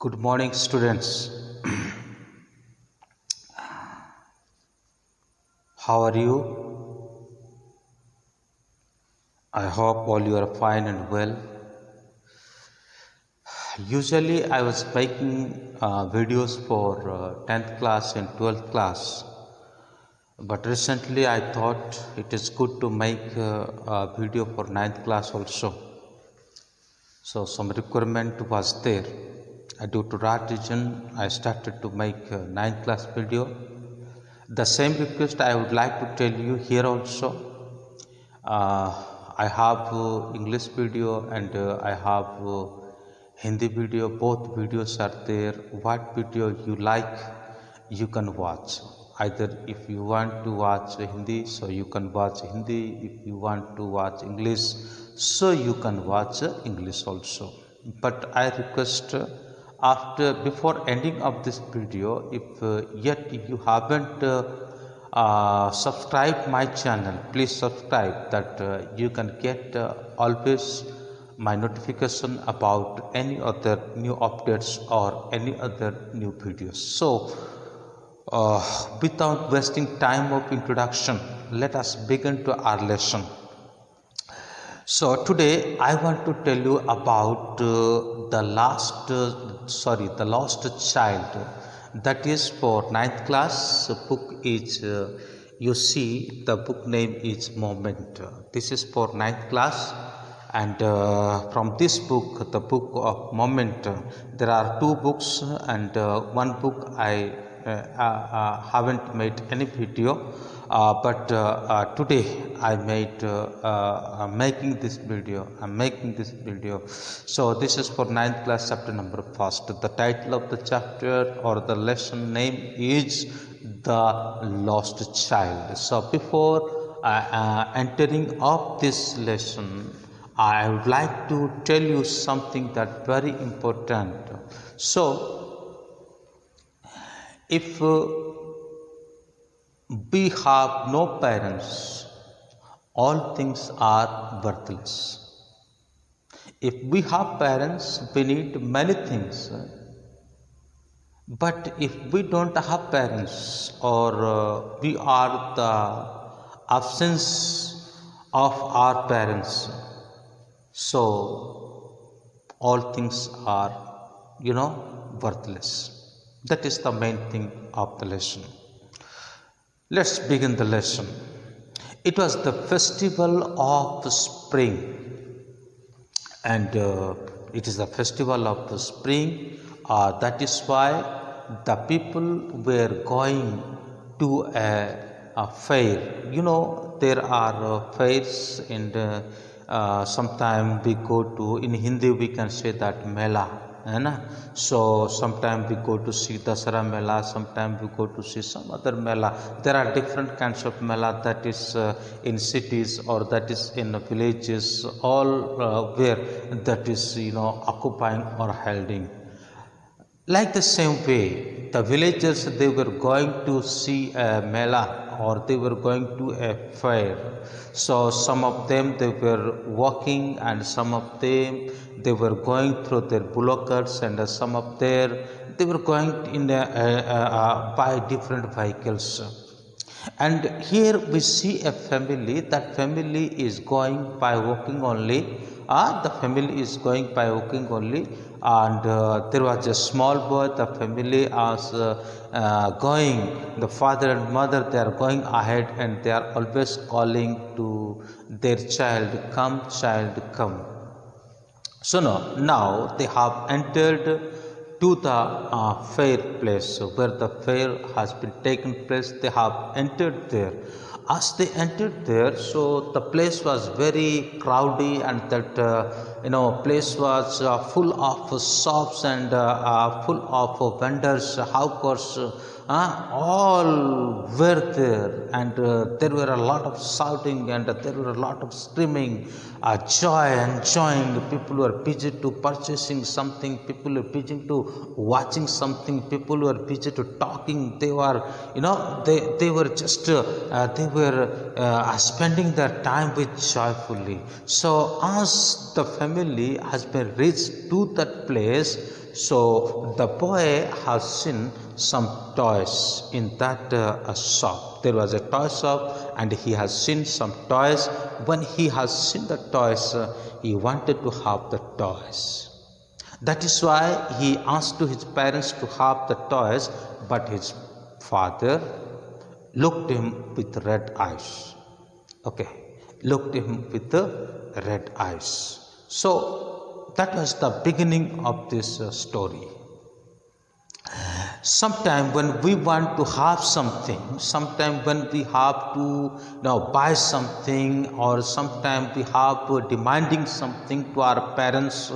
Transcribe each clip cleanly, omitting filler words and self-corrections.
Good morning, students. How are you? I hope all you are fine and well. Usually, I was making videos for 10th class and 12th class, but recently I thought it is good to make a video for 9th class also. So, some requirement was there. Due to that reason, I started to make a 9th class video. The same request I would like to tell you here also. I have English video and I have Hindi video. Both videos are there. What video you like, you can watch. Either if you want to watch Hindi, so you can watch Hindi. If you want to watch English, so you can watch English also. But I request before ending of this video, if yet you haven't subscribe my channel, please subscribe that you can get always my notification about any other new updates or any other new videos. So without wasting time of introduction, let us begin to our lesson. So today I want to tell you about the lost child. That is for 9th class. The book is you see the book name is Moment. This is for 9th class, and from this book, the book of Moment, there are two books, and one book I haven't made any video. But today I made making this video. I'm making this video. So this is for 9th class, chapter number 1. The title of the chapter or the lesson name is The Lost Child. So before entering of this lesson, I would like to tell you something that very important. So if we have no parents, all things are worthless. If we have parents, we need many things. But if we don't have parents, or we are the absence of our parents, so all things are, worthless. That is the main thing of the lesson. Let's begin the lesson. It was the festival of spring, and it is the festival of the spring. That is why the people were going to a fair. There are fairs, and sometimes we go to, in Hindi we can say that Mela. So sometimes we go to see Dasara Mela, sometimes we go to see some other Mela. There are different kinds of Mela, that is in cities or that is in villages, all where that is occupying or holding. Like the same way, the villagers, they were going to see a Mela, or they were going to a fair. So some of them, they were walking, and some of them, they were going through their bullockers, and some of them, they were going in by different vehicles. And here we see a family. That family is going by walking only. The family is going by walking only, and there was a small boy. The family was going. The father and mother, they are going ahead, and they are always calling to their child, "Come, child, come." So now they have entered to the fair place where the fair has been taken place. They have entered there. As they entered there, so the place was very crowded, and that place was full of shops and full of vendors, hawkers, all were there, and there were a lot of shouting, and there were a lot of screaming, joy, enjoying. People were busy to purchasing something, people were busy to watching something, people were busy to talking. They were they were just spending their time with joyfully. So as the family has been reached to that place, so the boy has seen some toys in that shop. There was a toy shop and he has seen some toys. When he has seen the toys, he wanted to have the toys. That is why he asked to his parents to have the toys, but his father looked him with red eyes. Okay, looked him with the red eyes. So that was the beginning of this story. Sometime when we want to have something, sometime when we have to buy something, or sometime we have to demanding something to our parents,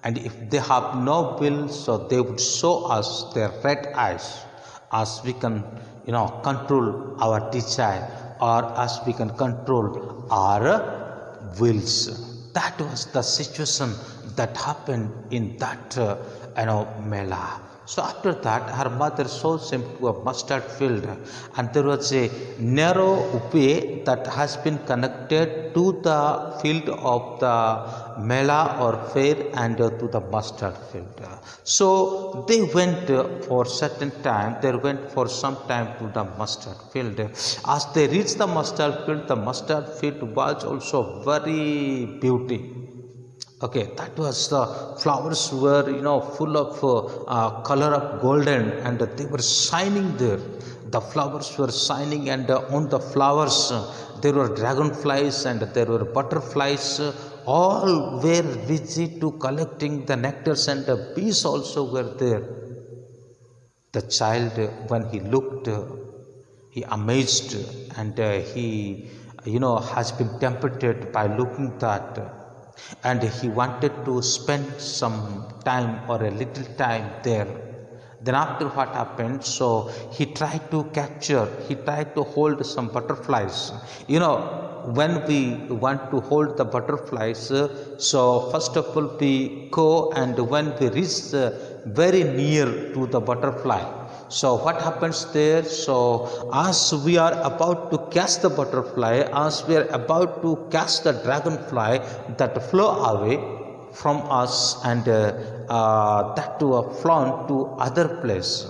and if they have no will, so they would show us their red eyes, as we can control our desire, or as we can control our wills. That was the situation that happened in that Mela. So after that, her mother shows him to a mustard field, and there was a narrow way that has been connected to the field of the Mela or fair and to the mustard field. So they went for certain time, they went for some time to the mustard field. As they reached the mustard field was also very beauty. Okay, that was the flowers were full of color of golden, and they were shining there. The flowers were shining, and on the flowers there were dragonflies and there were butterflies. All were busy to collecting the nectars, and the bees also were there. The child, when he looked, he amazed, and he has been tempted by looking that. And he wanted to spend some time or a little time there. Then after what happened, so he tried to hold some butterflies. When we want to hold the butterflies, so first of all we go, and when we reach very near to the butterfly, so what happens there? So as we are about to catch the butterfly, as we are about to catch the dragonfly that flew away from us, and that to have flown to other place,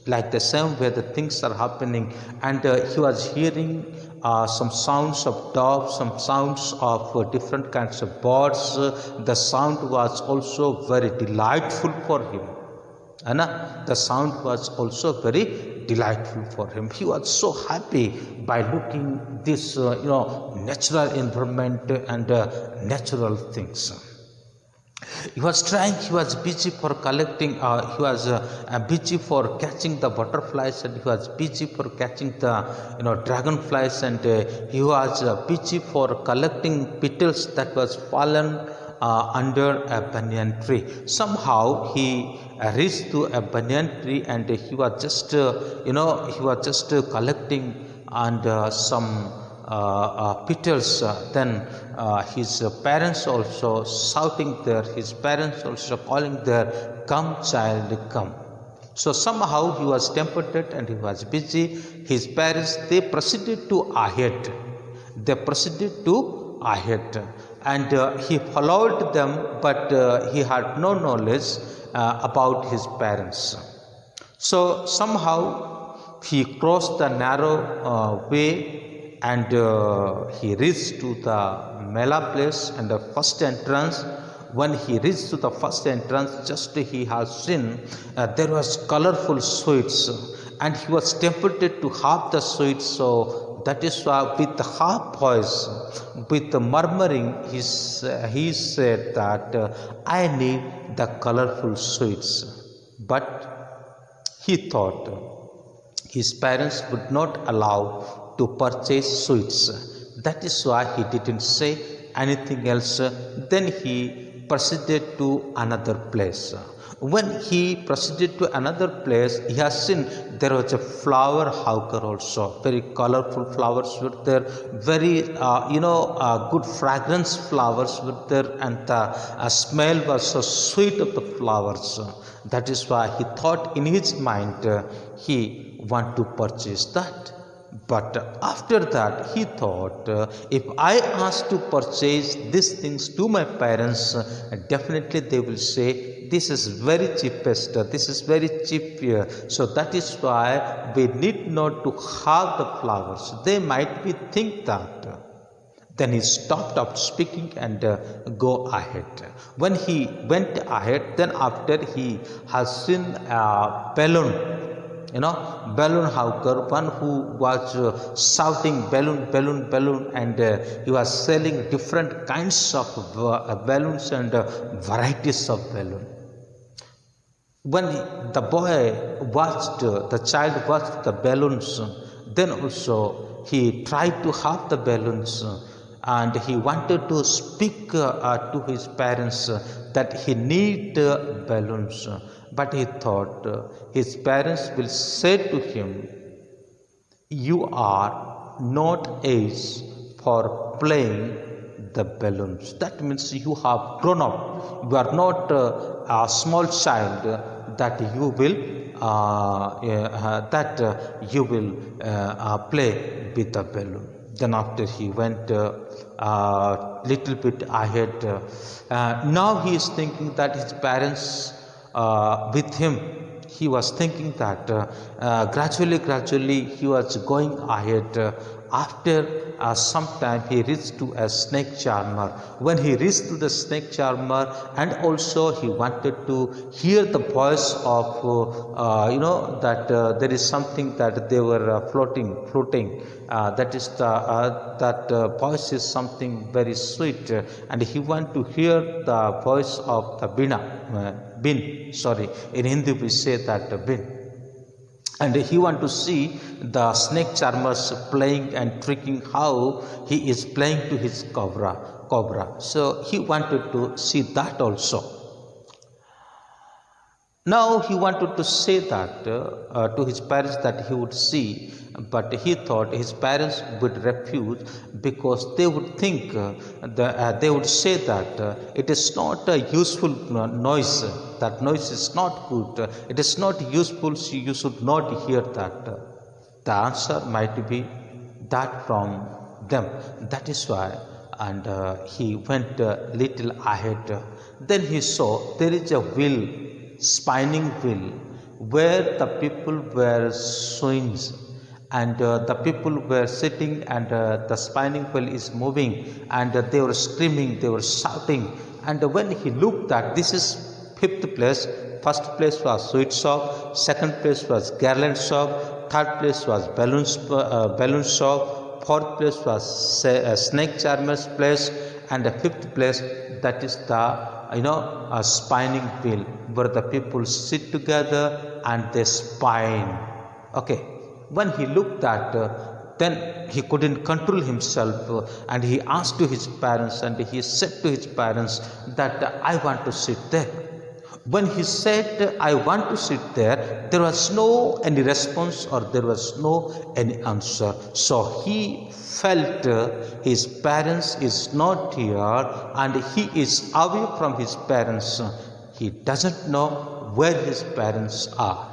like the same way the things are happening. And he was hearing some sounds of doves, some sounds of different kinds of birds. The sound was also very delightful for him. The sound was also very delightful for him. He was so happy by looking this natural environment and natural things. He was busy for collecting, he was busy for catching the butterflies, and he was busy for catching the dragonflies, and he was busy for collecting petals that was fallen under a banyan tree. Somehow he reached to a banyan tree, and he was just collecting and some petals. Then his parents also shouting there, his parents also calling there, "Come child, come." So somehow he was tempted and he was busy. His parents, they proceeded to ahead. And he followed them, but he had no knowledge about his parents. So somehow he crossed the narrow way, and he reached to the Mela place and the first entrance. When he reached to the first entrance, just he has seen there was colorful sweets, and he was tempted to have the sweets. So that is why, with the half voice, with the murmuring, he said that I need the colorful sweets. But he thought his parents would not allow to purchase sweets. That is why he didn't say anything else. Then he proceeded to another place. When he proceeded to another place, he has seen there was a flower hawker also. Very colorful flowers were there, very good fragrance flowers were there, and the smell was so sweet of the flowers. That is why he thought in his mind he want to purchase that. But after that, he thought, if I ask to purchase these things to my parents, definitely they will say, this is very cheapest, this is very cheap here. So that is why we need not to have the flowers. They might be think that. Then he stopped up speaking and go ahead. When he went ahead, then after he has seen a balloon, balloon hawker, one who was shouting balloon, balloon, balloon, and he was selling different kinds of balloons and varieties of balloon. When the child watched the balloons, then also he tried to have the balloons, and he wanted to speak to his parents that he need balloons. But he thought his parents will say to him, you are not age for playing the balloons. That means you have grown up. You are not a small child that you will play with the balloon. Then after he went little bit ahead, now he is thinking that his parents with him, he was thinking that gradually he was going ahead. After some time he reached to a snake charmer. When he reached to the snake charmer, and also he wanted to hear the voice of that there is something that they were floating, that is that voice is something very sweet, and he want to hear the voice of the bin, sorry, in Hindi we say that bin. And he want to see the snake charmers playing and tricking, how he is playing to his cobra. So he wanted to see that also. Now he wanted to say that to his parents that he would see, but he thought his parents would refuse, because they would think they would say that it is not a useful noise. That noise is not good. It is not useful. So you should not hear that. The answer might be that from them. That is why. And he went a little ahead. Then he saw there is a wheel, spinning wheel, where the people were swinging, and the people were sitting, and the spinning wheel is moving, and they were screaming, they were shouting. And when he looked at, this is fifth place. First place was sweet shop, second place was garland shop, third place was balloon shop, fourth place was snake charmer's place, and the fifth place, that is the a spinning wheel, where the people sit together and they spine. Okay, when he looked at, then he couldn't control himself, and he asked to his parents, and he said to his parents that I want to sit there. When he said I want to sit there, there was no any response, or there was no any answer. So he felt his parents is not here, and he is away from his parents. He doesn't know where his parents are.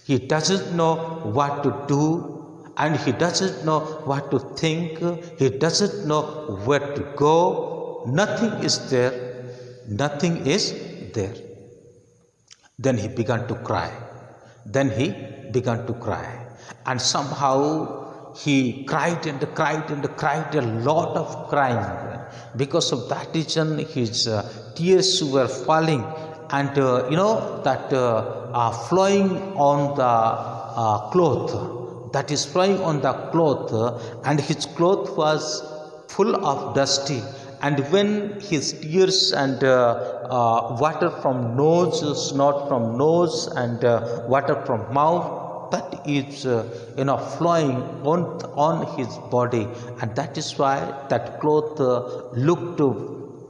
He doesn't know what to do, and he doesn't know what to think. He doesn't know where to go. Nothing is there. Nothing is there. Then he began to cry. And somehow he cried and cried a lot of crying. Because of that reason, his tears were falling, and flowing on the cloth. That is flowing on the cloth, and his cloth was full of dusty. And when his tears and water from nose, snot from nose, and water from mouth, that is flowing on his body, and that is why that cloth looked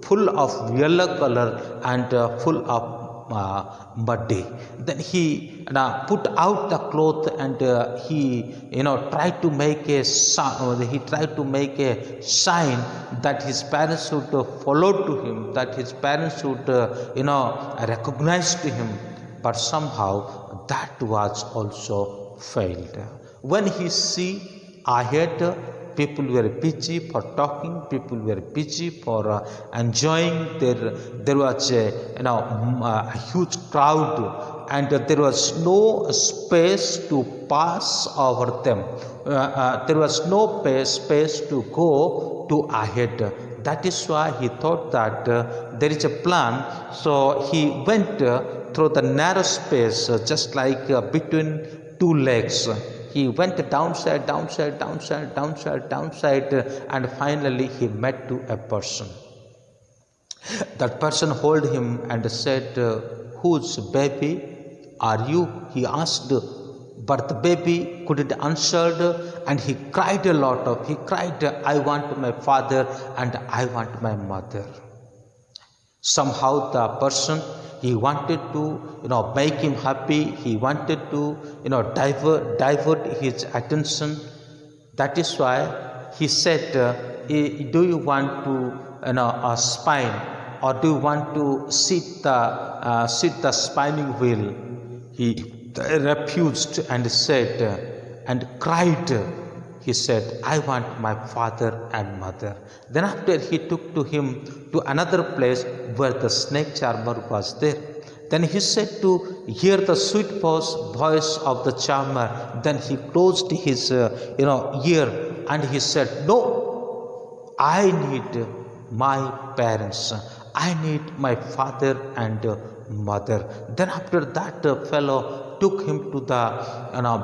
full of yellow color and full of muddy. Then he put out the cloth, and he tried to make a sign that his parents would follow to him, that his parents would recognize to him. But somehow that was also failed. When he see ahead, people were busy for talking, people were busy for enjoying. There was a huge crowd, and there was no space to pass over them. There was no space to go to ahead. That is why he thought that there is a plan. So he went through the narrow space, just like between two legs. He went downside, downside, downside, downside, downside, and finally he met to a person. That person hold him and said, "Whose baby are you?" He asked, but the baby couldn't answer, and he cried a lot. He cried, "I want my father and I want my mother." Somehow the person, he wanted to make him happy. He wanted to divert his attention. That is why he said, "Do you want to spine, or do you want to sit the spinning wheel?" He refused and said and cried. He said, "I want my father and mother." Then after he took to him to another place where the snake charmer was there. Then he said to hear the sweet voice of the charmer. Then he closed his ear and he said, "No, I need my parents. I need my father and mother." Then after that, fellow took him to the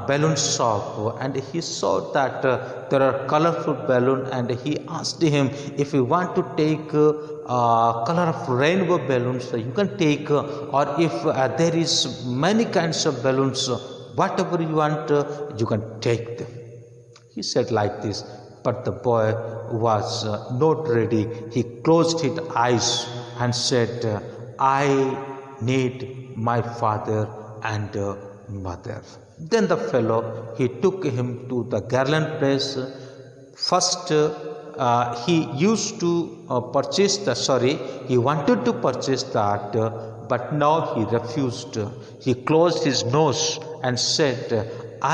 balloon shop, and he saw that there are colorful balloons, and he asked him, "If you want to take color of rainbow balloons, you can take, or if there is many kinds of balloons, whatever you want, you can take them." He said like this, but the boy was not ready. He closed his eyes and said, "I need my father and mother." Then the fellow, he took him to the garland place. First he used to he wanted to purchase that, but now he refused. He closed his nose and said,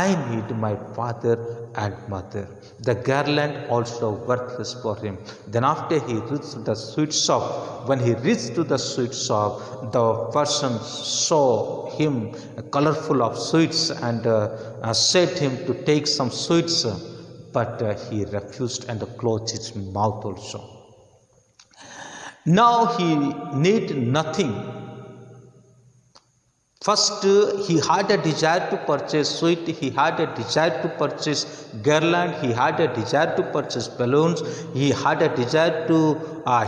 "I need my father and mother." The garland also worthless for him. Then after he reached the sweet shop, when he reached to the sweet shop, the person saw him colorful of sweets and said him to take some sweets, but he refused and closed his mouth also. Now he need nothing. First, he had a desire to purchase sweet, he had a desire to purchase garland, he had a desire to purchase balloons, he had a desire to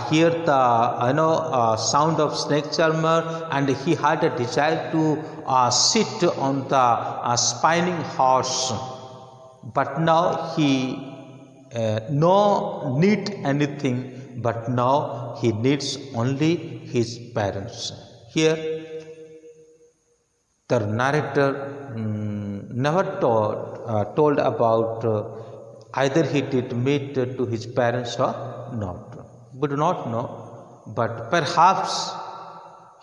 hear the sound of snake charmer, and he had a desire to sit on the spinning horse. But now he no need anything, but now he needs only his parents. Here the narrator never told about either he did meet to his parents or not. We do not know, but perhaps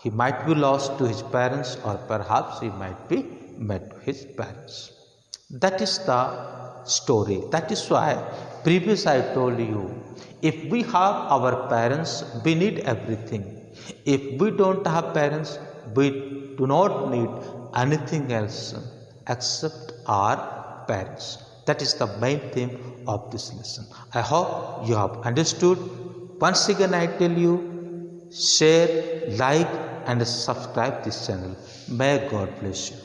he might be lost to his parents, or perhaps he might be met to his parents. That is the story. That is why previous I told you, if we have our parents, we need everything. If we don't have parents, we do not need anything else except our parents. That is the main theme of this lesson. I hope you have understood. Once again I tell you, share, like and subscribe this channel. May God bless you.